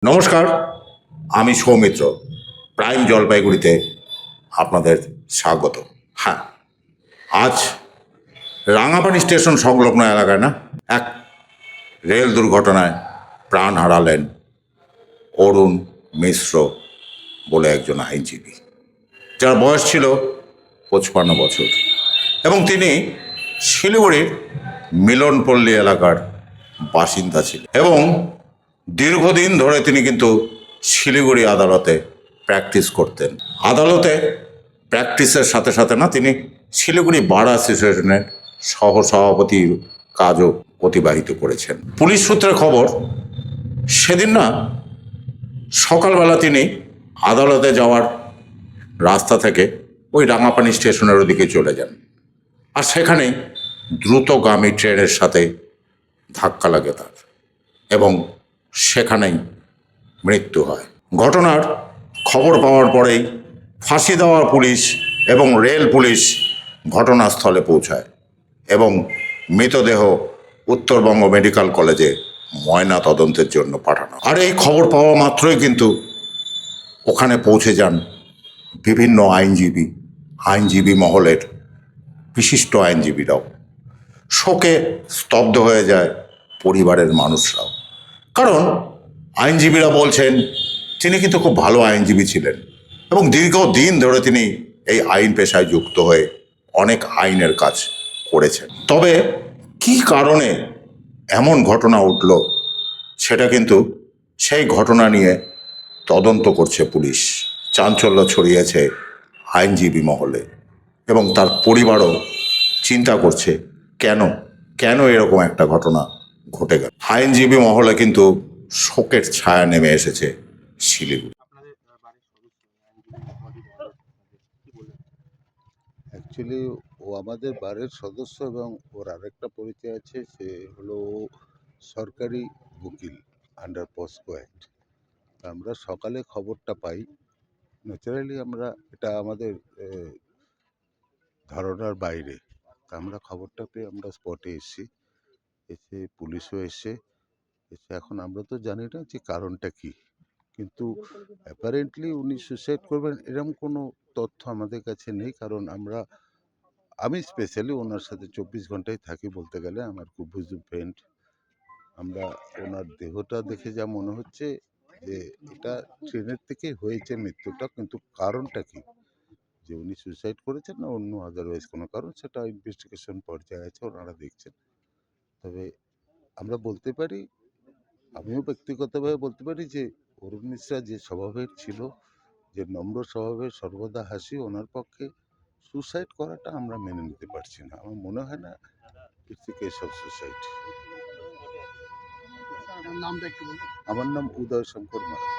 নমস্কার, আমি সৌমিত্র। প্রাইম জলপাইগুড়িতে আপনাদের স্বাগত। হ্যাঁ, আজ রাঙাপানি স্টেশন সংলগ্ন এলাকায় এক রেল দুর্ঘটনায় প্রাণ হারালেন অরুণ মিশ্র বলে একজন আইনজীবী, যার বয়স ছিল 55 বছর এবং তিনি শিলিগুড়ির মিলনপল্লী এলাকার বাসিন্দা ছিলেন এবং দীর্ঘদিন ধরে তিনি কিন্তু শিলিগুড়ি আদালতে প্র্যাকটিস করতেন। আদালতে প্র্যাকটিসের সাথে সাথে তিনি শিলিগুড়ি বার অ্যাসোসিয়েশনের সহসভাপতির কাজও অতিবাহিত করেছেন। পুলিশ সূত্রে খবর, সেদিন সকালবেলা তিনি আদালতে যাওয়ার রাস্তা থেকে ওই রাঙাপানি স্টেশনের ওদিকে চলে যান, আর সেখানেই দ্রুতগামী ট্রেনের সাথে ধাক্কা লাগে তার এবং সেখানেই মৃত্যু হয়। ঘটনার খবর পাওয়ার পরেই ফাঁসি দেওয়া পুলিশ এবং রেল পুলিশ ঘটনাস্থলে পৌঁছায় এবং মৃতদেহ উত্তরবঙ্গ মেডিকেল কলেজে ময়না তদন্তের জন্য পাঠানো। আর এই খবর পাওয়া মাত্রই কিন্তু ওখানে পৌঁছে যান বিভিন্ন আইনজীবী মহলের বিশিষ্ট আইনজীবীরাও। শোকে স্তব্ধ হয়ে যায় পরিবারের মানুষরাও, কারণ আইনজীবীরা বলছেন তিনি কিন্তু খুব ভালো আইনজীবী ছিলেন এবং দীর্ঘদিন ধরে তিনি এই আইন পেশায় যুক্ত হয়ে অনেক আইনের কাজ করেছেন। তবে কি কারণে এমন ঘটনা উঠল, সেটা কিন্তু সেই ঘটনা নিয়ে তদন্ত করছে পুলিশ। চাঞ্চল্য ছড়িয়েছে আইনজীবী মহলে এবং তার পরিবারও চিন্তা করছে কেন এরকম একটা ঘটনা ঘটে গেল। আইনজীবী মহলে কিন্তু শোকের ছায়া নেমে এসেছে শিলিগুড়ি। অ্যাকচুয়ালি ও আমাদের বারের সদস্য এবং ওর আরেকটা পরিচয় আছে, সে হলো সরকারি উকিল আন্ডার পস্কো অ্যাক্ট। আমরা সকালে খবরটা পাই, ন্যাচারালি আমরা এটা আমাদের ধারণার বাইরে। আমরা খবরটা পেয়ে আমরা স্পটে এসে পুলিশও এসে এখন আমরা তো জানি না যে কারণটা কি, কিন্তু অ্যাপারেন্টলি উনি সুসাইড করবেন এরকম কোনো তথ্য আমাদের কাছে নেই। কারণ আমি স্পেশালি ওনার সাথে 24 ঘন্টায় থাকি বলতে গেলে, আমার খুব বুঝু ফ্রেন্ড। আমরা ওনার দেহটা দেখে যা মনে হচ্ছে যে এটা ট্রেনের থেকে হয়েছে মৃত্যুটা, কিন্তু কারণটা কি, যে উনি সুসাইড করেছেন না অন্য আদারওয়াইজ কোনো কারণ, সেটা ইনভেস্টিগেশন পর্যায়ে আছে, ওনারা দেখছেন। তবে আমরা বলতে পারি, আমিও ব্যক্তিগতভাবে বলতে পারি যে অরুণ মিশ্রা যে স্বভাবের ছিল, যে নম্র স্বভাবের, সর্বদা হাসি, ওনার পক্ষে সুসাইড করাটা আমরা মেনে নিতে পারছি না। আমার মনে হয় না it's a case of suicide. আমার নাম উদয় শঙ্কর মারাদা।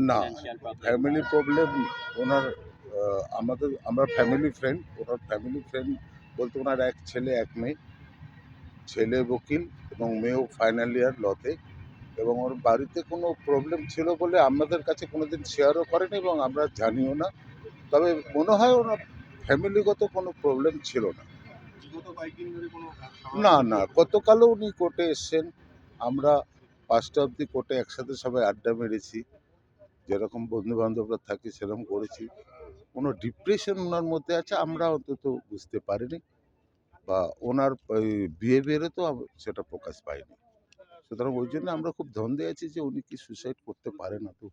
না, ফ্যামিলি প্রবলেম ওনার, আমরা ফ্যামিলি ফ্রেন্ড। ওনার ফ্যামিলি ফ্রেন্ড বলতে ওনার এক ছেলে এক মেয়ে, ছেলে উকিল এবং মেয়েও ফাইনাল ইয়ার লতে, এবং ওর বাড়িতে কোনো প্রবলেম ছিল বলে আমাদের কাছে কোনোদিন শেয়ারও করেনি এবং আমরা জানিও না। তবে মনে হয় ওনার ফ্যামিলিগত কোনো প্রবলেম ছিল না। না, গতকালও উনি কোর্টে এসছেন। আমরা 5টা অবধি কোর্টে একসাথে সবাই আড্ডা মেরেছি, যেরকম বন্ধু বান্ধবরা থাকি সেরকম করেছি। কোনো ডিপ্রেশন ওনার মধ্যে আছে আমরা অন্তত বুঝতে পারিনি, বা ওনার বিহেভিয়ারে তো সেটা প্রকাশ পায়নি। সুতরাং ওই জন্য আমরা খুব ধন্দে আছি যে উনি কি সুসাইড করতে পারেন না তো।